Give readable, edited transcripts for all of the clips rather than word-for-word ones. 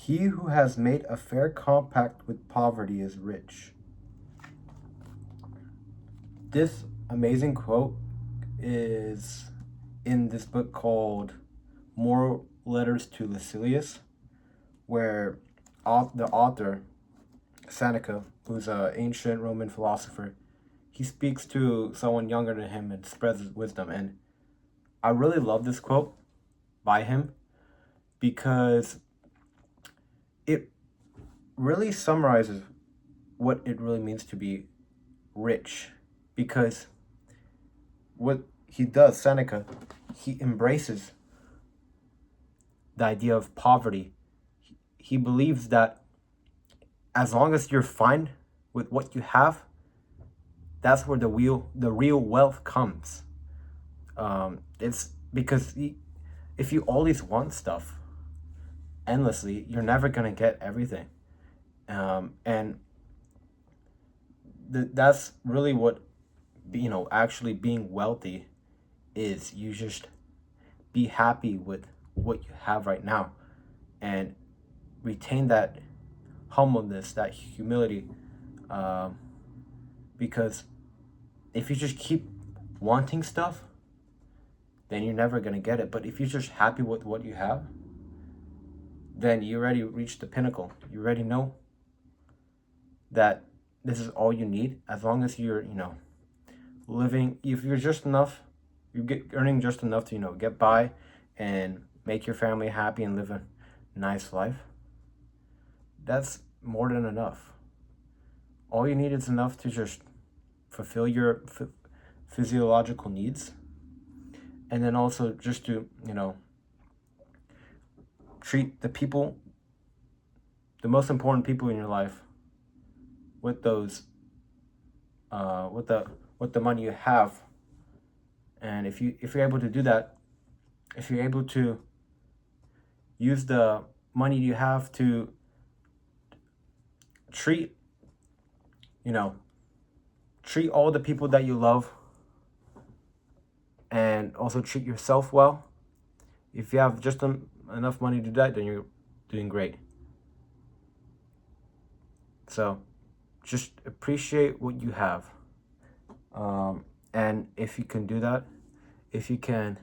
He who has made a fair compact with poverty is rich. This amazing quote is in this book called Moral Letters to Lucilius, where the author, Seneca, who's an ancient Roman philosopher, he speaks to someone younger than him and spreads his wisdom. And I really love this quote by him because it really summarizes what it really means to be rich. Because what he does, Seneca, he embraces the idea of poverty. He believes that as long as you're fine with what you have, that's where the real wealth comes. It's because if you always want stuff endlessly, you're never gonna get everything, and that's really what actually being wealthy is. You just be happy with what you have right now, and retain that humbleness, that humility, because if you just keep wanting stuff, then you're never gonna get it. But if you're just happy with what you have, then you already reached the pinnacle. You already know that this is all you need. As long as you're, living, if you're just enough, earning just enough to, get by and make your family happy and live a nice life, that's more than enough. All you need is enough to just fulfill your physiological needs, and then also just to, treat the people, the most important people in your life, with those, with the money you have. And if you're able to do that, if you're able to use the money you have to treat all the people that you love, and also treat yourself well, if you have just enough money to do that, then you're doing great. So just appreciate what you have, and if you can do that, if you can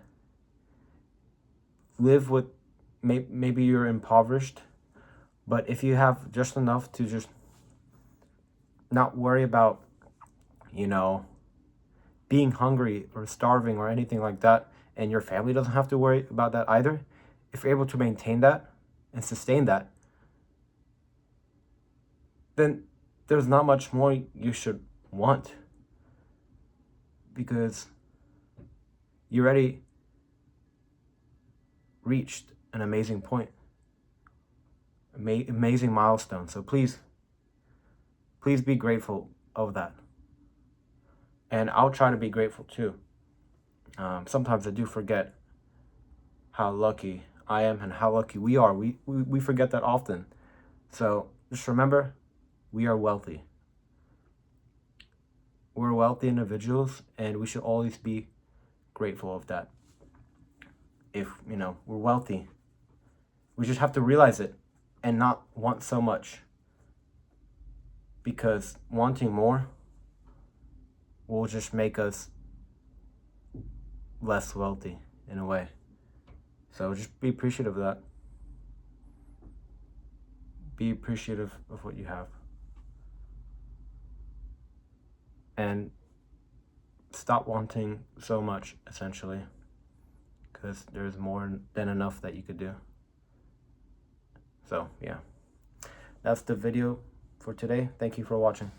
live with, maybe you're impoverished, but if you have just enough to just not worry about being hungry or starving or anything like that, and your family doesn't have to worry about that either, if you're able to maintain that and sustain that, then there's not much more you should want, because you already reached an amazing point, amazing milestone. So please be grateful of that. And I'll try to be grateful too. Sometimes I do forget how lucky I am and how lucky we are. We forget that often. So just remember, we are wealthy. We're wealthy individuals, and we should always be grateful of that. If, we're wealthy, we just have to realize it and not want so much, because wanting more will just make us less wealthy in a way. So just be appreciative of that. Be appreciative of what you have. And stop wanting so much, essentially, because there's more than enough that you could do. So, yeah. That's the video for today. Thank you for watching.